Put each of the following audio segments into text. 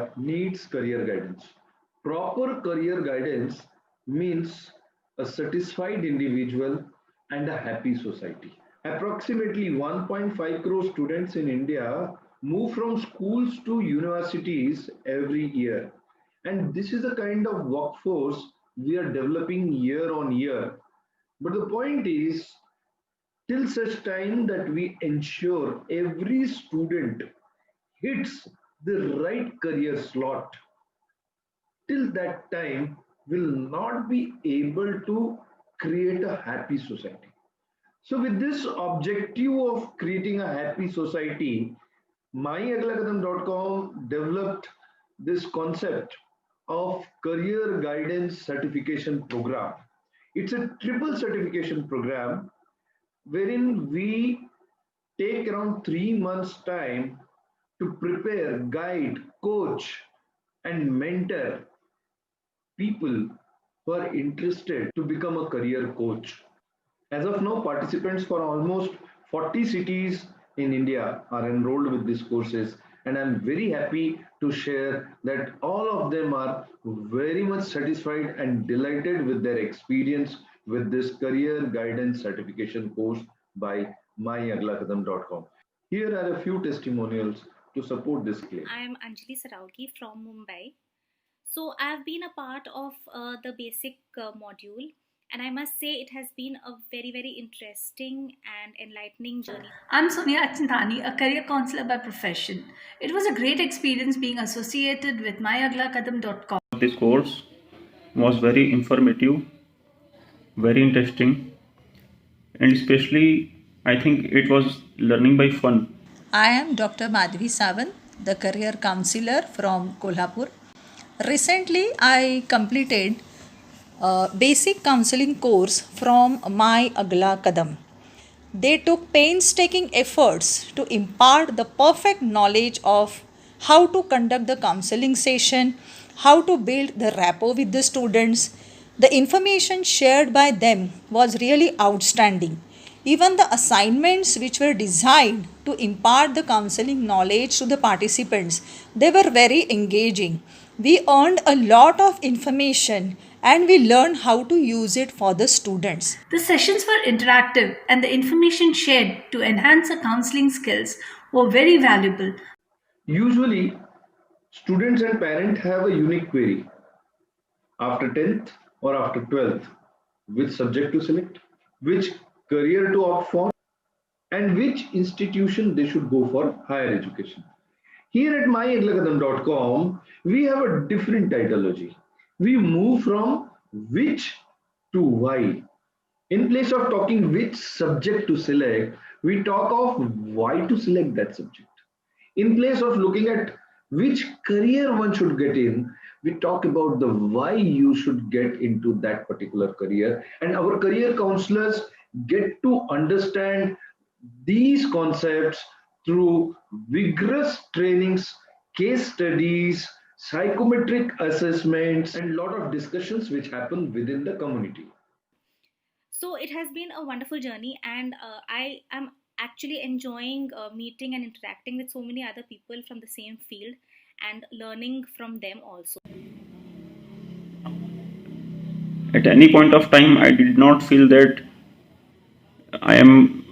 India needs career guidance. Proper career guidance means a satisfied individual and a happy society. Approximately 1.5 crore students in India move from schools to universities every year. And this is the kind of workforce we are developing year on year. But the point is, till such time that we ensure every student hits the right career slot, till that time will not be able to create a happy society. So, with this objective of creating a happy society, myaglakadam.com developed this concept of career guidance certification program. It's a triple certification program wherein we take around 3 months time to prepare, guide, coach, and mentor people who are interested to become a career coach. As of now, participants for almost 40 cities in India are enrolled with these courses, and I'm very happy to share that all of them are very much satisfied and delighted with their experience with this career guidance certification course by myaglakadam.com. Here are a few testimonials to support this claim. I am Anjali Saraugi from Mumbai. So I've been a part of the basic module, and I must say it has been a very interesting and enlightening journey. I'm Sonia Achintani, a career counselor by profession. It was a great experience being associated with myaglakadam.com. This course was very informative, very interesting, and especially I think it was learning by fun. I am Dr. Madhvi Sawant, the career counselor from Kolhapur. Recently, I completed a basic counseling course from My Agla Kadam. They took painstaking efforts to impart the perfect knowledge of how to conduct the counseling session, how to build the rapport with the students. The information shared by them was really outstanding. Even the assignments which were designed to impart the counseling knowledge to the participants, they were very engaging. We earned a lot of information and we learned how to use it for the students. The sessions were interactive and the information shared to enhance the counseling skills were very valuable. Usually, students and parents have a unique query after 10th or after 12th, which subject to select, which career to opt for, and which institution they should go for higher education. Here at myaglakadam.com, we have a different typology. We move from which to why. In place of talking which subject to select, we talk of why to select that subject. In place of looking at which career one should get in, we talk about the why you should get into that particular career. And our career counselors get to understand these concepts through vigorous trainings, case studies, psychometric assessments, and a lot of discussions which happen within the community. So it has been a wonderful journey, and I am actually enjoying meeting and interacting with so many other people from the same field and learning from them also. At any point of time, I did not feel that I am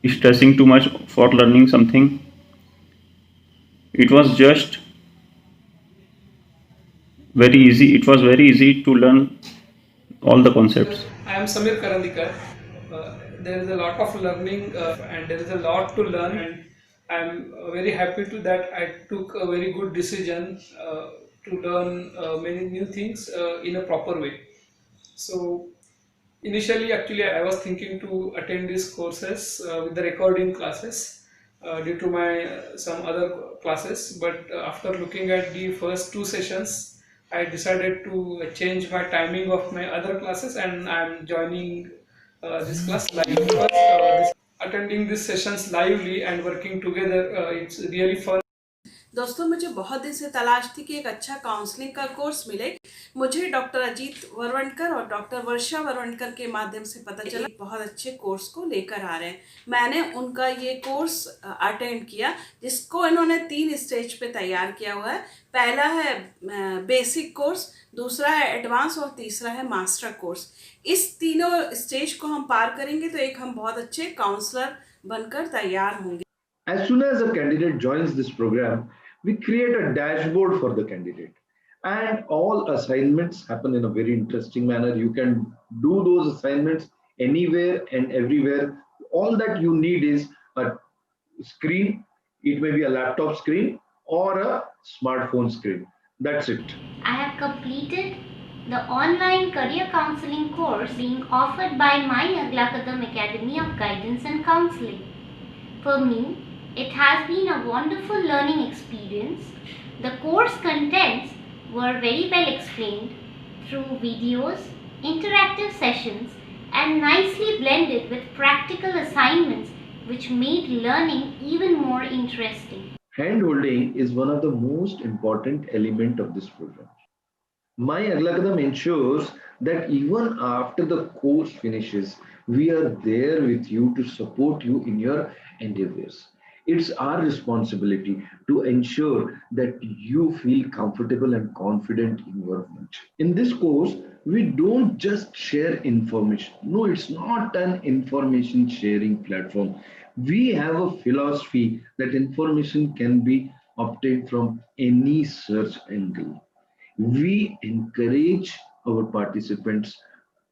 stressing too much for learning something. It was just very easy. It was very easy to learn all the concepts. I am Samir Karandikar. There is a lot of learning and there is a lot to learn, and I am very happy to that I took a very good decision to learn many new things in a proper way. So initially, actually, I was thinking to attend these courses with the recording classes due to my some other classes, but after looking at the first two sessions, I decided to change my timing of my other classes, and I'm joining this class live because attending these sessions lively and working together, it's really fun. दोस्तों, मुझे बहुत दिन से तलाश थी कि एक अच्छा काउंसलिंग का कोर्स मिले मुझे डॉक्टर अजीत वरवणकर और डॉक्टर वर्षा वरवणकर के माध्यम से पता चला बहुत अच्छे कोर्स को लेकर आ रहे हैं। मैंने उनका ये कोर्स अटेंड किया, जिसको इन्होंने 3 स्टेज पे तैयार किया हुआ है। पहला है बेसिक कोर्स, दूसरा है एडवांस और तीसरा है मास्टर कोर्स। इस तीनों स्टेज को हम पार करेंगे तो एक हम बहुत अच्छे काउंसलर बनकर तैयार होंगे। As soon as a candidate joins this program, we create a dashboard for the candidate. And all assignments happen in a very interesting manner. You can do those assignments anywhere and everywhere. All that you need is a screen. It may be a laptop screen or a smartphone screen. That's it. I have completed the online career counseling course being offered by My Agla Kadam Academy of Guidance and Counseling. For me, it has been a wonderful learning experience. The course contents were very well explained through videos, interactive sessions, and nicely blended with practical assignments which made learning even more interesting. Hand-holding is one of the most important element of this program. My Agla Kadam ensures that even after the course finishes, we are there with you to support you in your endeavors. It's our responsibility to ensure that you feel comfortable and confident in your future. In this course, we don't just share information. No, it's not an information sharing platform. We have a philosophy that information can be obtained from any search angle. We encourage our participants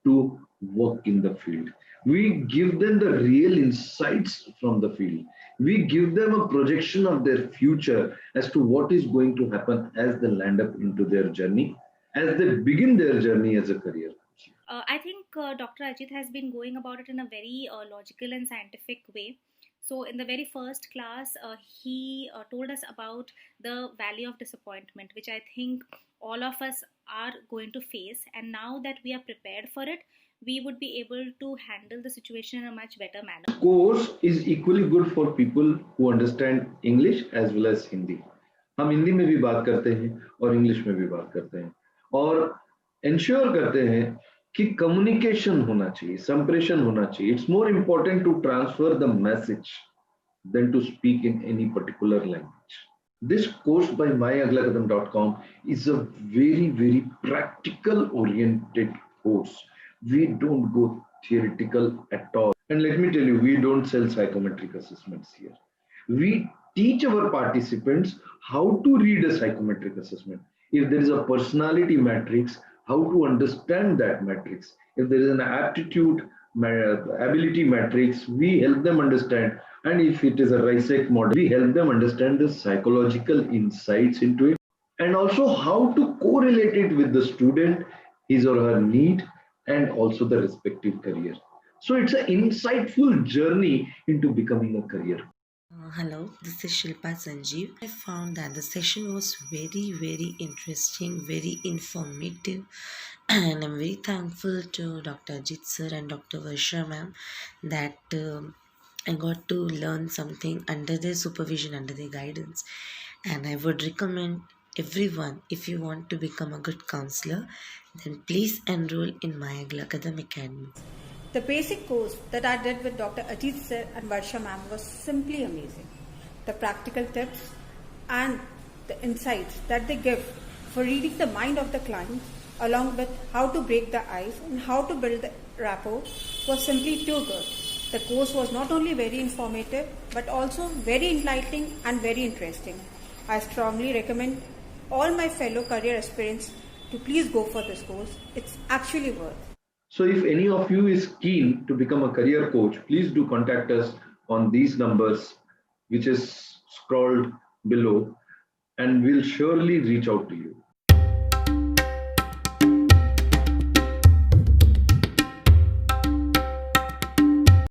to work in the field. We give them the real insights from the field. We give them a projection of their future as to what is going to happen as they land up into their journey, as they begin their journey as a career. I think Dr. Ajit has been going about it in a very logical and scientific way. So, in the very first class, he told us about the valley of disappointment, which I think all of us are going to face. And now that we are prepared for it, we would be able to handle the situation in a much better manner. Course is equally good for people who understand English as well as Hindi. हम हिंदी में भी बात करते हैं और English में भी बात करते हैं और इंश्योर करते हैं कि कम्युनिकेशन होना चाहिए, संप्रेषण होना चाहिए. It's more important to transfer the message than to speak in any particular language. This course by myaglakadam.com is a very, very practical oriented course. We don't go theoretical at all. And let me tell you, we don't sell psychometric assessments here. We teach our participants how to read a psychometric assessment. If there is a personality matrix, how to understand that matrix. If there is an aptitude ability matrix, we help them understand. And if it is a RISEC model, we help them understand the psychological insights into it and also how to correlate it with the student, his or her need, and also the respective career. So it's an insightful journey into becoming a career. Hello, this is Shilpa Sanjeev. I found that the session was very, very interesting, very informative, and I'm very thankful to Dr. Ajit sir and Dr. Varsha ma'am that I got to learn something under their supervision, under their guidance. And I would recommend everyone, if you want to become a good counselor, then please enroll in My Agla Kadam Academy. The basic course that I did with Dr. Ajit sir and Varsha ma'am was simply amazing. The practical tips and the insights that they give for reading the mind of the client, along with how to break the ice and how to build the rapport, was simply too good. The course was not only very informative but also very enlightening and very interesting. I strongly recommend all my fellow career aspirants to please go for this course. It's actually worth. So if any of you is keen to become a career coach, please do contact us on these numbers, which is scrolled below, and we'll surely reach out to you.